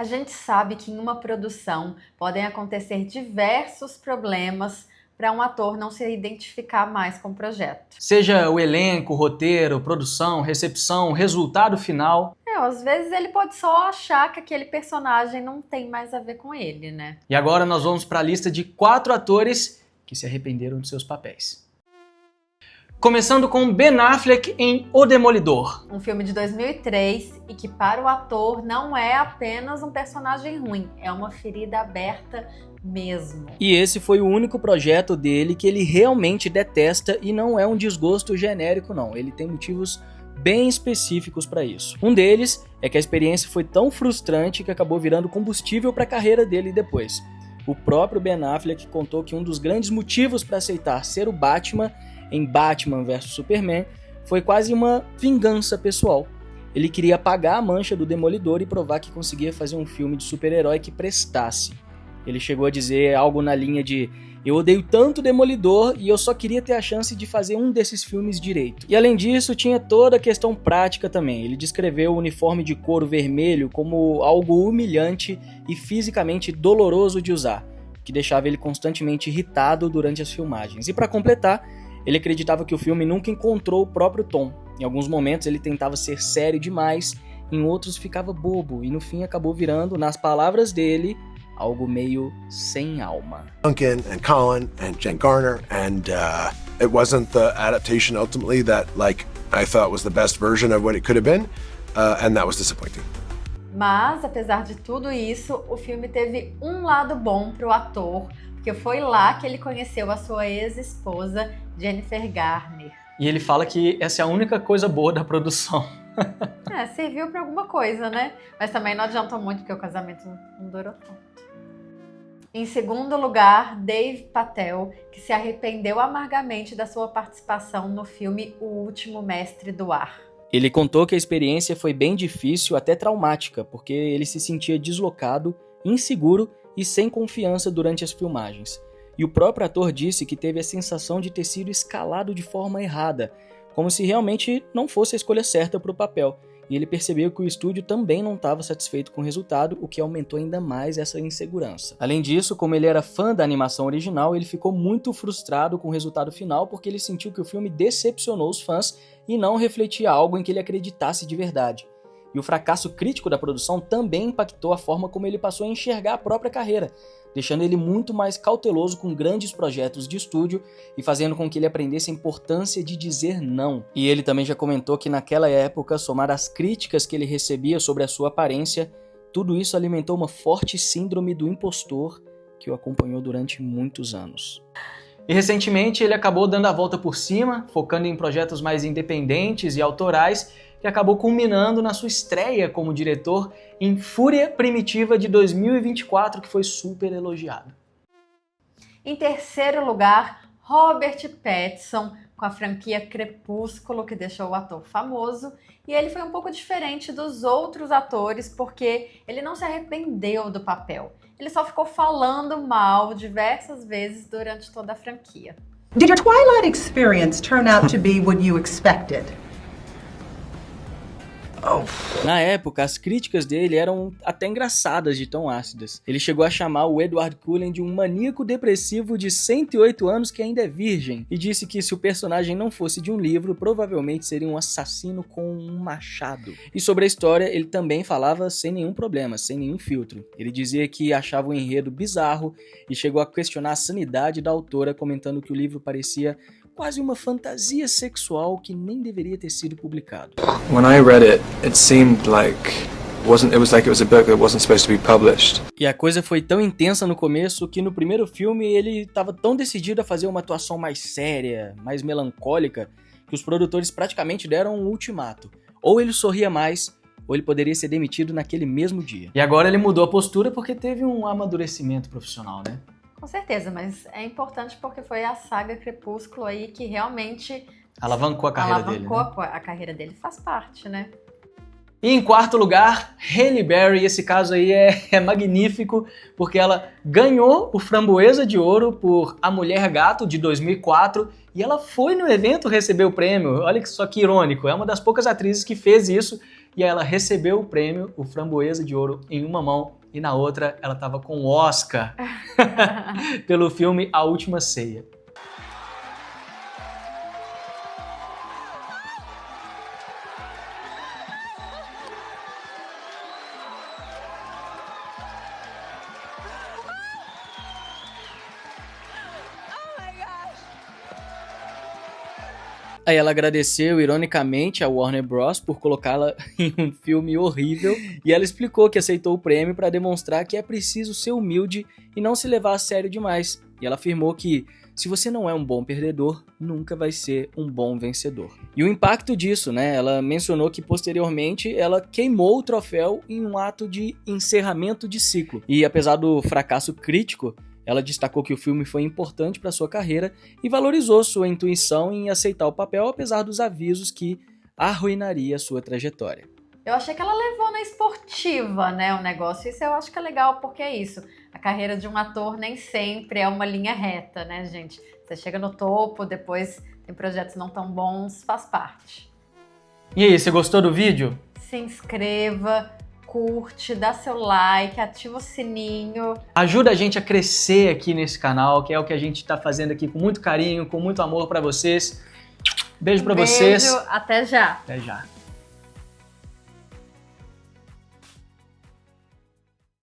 A gente sabe que em uma produção podem acontecer diversos problemas para um ator não se identificar mais com o projeto. Seja o elenco, roteiro, produção, recepção, resultado final. Às vezes ele pode só achar que aquele personagem não tem mais a ver com ele, né? E agora nós vamos para a lista de 4 atores que se arrependeram de seus papéis. Começando com Ben Affleck em O Demolidor. Um filme de 2003 e que para o ator não é apenas um personagem ruim, é uma ferida aberta mesmo. E esse foi o único projeto dele que ele realmente detesta e não é um desgosto genérico não, ele tem motivos bem específicos para isso. Um deles é que a experiência foi tão frustrante que acabou virando combustível para a carreira dele depois. O próprio Ben Affleck contou que um dos grandes motivos para aceitar ser o Batman em Batman vs Superman foi quase uma vingança pessoal. Ele queria apagar a mancha do Demolidor e provar que conseguia fazer um filme de super-herói que prestasse. Ele chegou a dizer algo na linha de: eu odeio tanto o Demolidor e eu só queria ter a chance de fazer um desses filmes direito. E além disso, tinha toda a questão prática também. Ele descreveu o uniforme de couro vermelho como algo humilhante e fisicamente doloroso de usar, que deixava ele constantemente irritado durante as filmagens. E para completar, ele acreditava que o filme nunca encontrou o próprio tom. Em alguns momentos ele tentava ser sério demais, em outros ficava bobo, e no fim acabou virando, nas palavras dele, algo meio sem alma. Duncan and Colin and Jen Garner, and it wasn't the adaptation ultimately that I thought was the best version of what it could have been, and that was disappointing. Mas, apesar de tudo isso, o filme teve um lado bom pro ator, porque foi lá que ele conheceu a sua ex-esposa, Jennifer Garner. E ele fala que essa é a única coisa boa da produção. Serviu pra alguma coisa, né? Mas também não adiantou muito, porque o casamento não durou tanto. Em segundo lugar, Dave Patel, que se arrependeu amargamente da sua participação no filme O Último Mestre do Ar. Ele contou que a experiência foi bem difícil, até traumática, porque ele se sentia deslocado, inseguro e sem confiança durante as filmagens. E o próprio ator disse que teve a sensação de ter sido escalado de forma errada, como se realmente não fosse a escolha certa para o papel. E ele percebeu que o estúdio também não estava satisfeito com o resultado, o que aumentou ainda mais essa insegurança. Além disso, como ele era fã da animação original, ele ficou muito frustrado com o resultado final porque ele sentiu que o filme decepcionou os fãs e não refletia algo em que ele acreditasse de verdade. E o fracasso crítico da produção também impactou a forma como ele passou a enxergar a própria carreira, deixando ele muito mais cauteloso com grandes projetos de estúdio e fazendo com que ele aprendesse a importância de dizer não. E ele também já comentou que naquela época, somar as críticas que ele recebia sobre a sua aparência, tudo isso alimentou uma forte síndrome do impostor que o acompanhou durante muitos anos. E recentemente ele acabou dando a volta por cima, focando em projetos mais independentes e autorais, que acabou culminando na sua estreia como diretor em Fúria Primitiva de 2024, que foi super elogiado. Em terceiro lugar, Robert Pattinson, com a franquia Crepúsculo, que deixou o ator famoso. E ele foi um pouco diferente dos outros atores, porque ele não se arrependeu do papel. Ele só ficou falando mal diversas vezes durante toda a franquia. Did your Twilight experience turn out to be what you expected? Na época, as críticas dele eram até engraçadas de tão ácidas. Ele chegou a chamar o Edward Cullen de um maníaco depressivo de 108 anos que ainda é virgem, e disse que se o personagem não fosse de um livro, provavelmente seria um assassino com um machado. E sobre a história, ele também falava sem nenhum problema, sem nenhum filtro. Ele dizia que achava o enredo bizarro e chegou a questionar a sanidade da autora, comentando que o livro parecia quase uma fantasia sexual que nem deveria ter sido publicado. When I read it, it seemed like it was a book that wasn't supposed to be published. E a coisa foi tão intensa no começo que no primeiro filme ele estava tão decidido a fazer uma atuação mais séria, mais melancólica, que os produtores praticamente deram um ultimato. Ou ele sorria mais, ou ele poderia ser demitido naquele mesmo dia. E agora ele mudou a postura porque teve um amadurecimento profissional, né? Com certeza, mas é importante porque foi a saga Crepúsculo aí que realmente alavancou a carreira dele. Alavancou a carreira dele, faz parte, né? E em quarto lugar, Halle Berry. Esse caso aí é magnífico, porque ela ganhou o Framboesa de Ouro por A Mulher Gato, de 2004, e ela foi no evento receber o prêmio. Olha só que irônico, é uma das poucas atrizes que fez isso, e aí ela recebeu o prêmio, o Framboesa de Ouro, em uma mão e na outra ela estava com o Oscar pelo filme A Última Ceia. Aí ela agradeceu ironicamente a Warner Bros. Por colocá-la em um filme horrível e ela explicou que aceitou o prêmio para demonstrar que é preciso ser humilde e não se levar a sério demais. E ela afirmou que se você não é um bom perdedor, nunca vai ser um bom vencedor. E o impacto disso, né? Ela mencionou que posteriormente ela queimou o troféu em um ato de encerramento de ciclo. E apesar do fracasso crítico, ela destacou que o filme foi importante para sua carreira e valorizou sua intuição em aceitar o papel, apesar dos avisos que arruinaria sua trajetória. Eu achei que ela levou na esportiva, né, o negócio. Isso eu acho que é legal, porque é isso. A carreira de um ator nem sempre é uma linha reta, né, gente? Você chega no topo, depois tem projetos não tão bons, faz parte. E aí, você gostou do vídeo? Se inscreva, curte, dá seu like, ativa o sininho. Ajuda a gente a crescer aqui nesse canal, que é o que a gente está fazendo aqui com muito carinho, com muito amor para vocês. Beijo para vocês. Até já. Até já.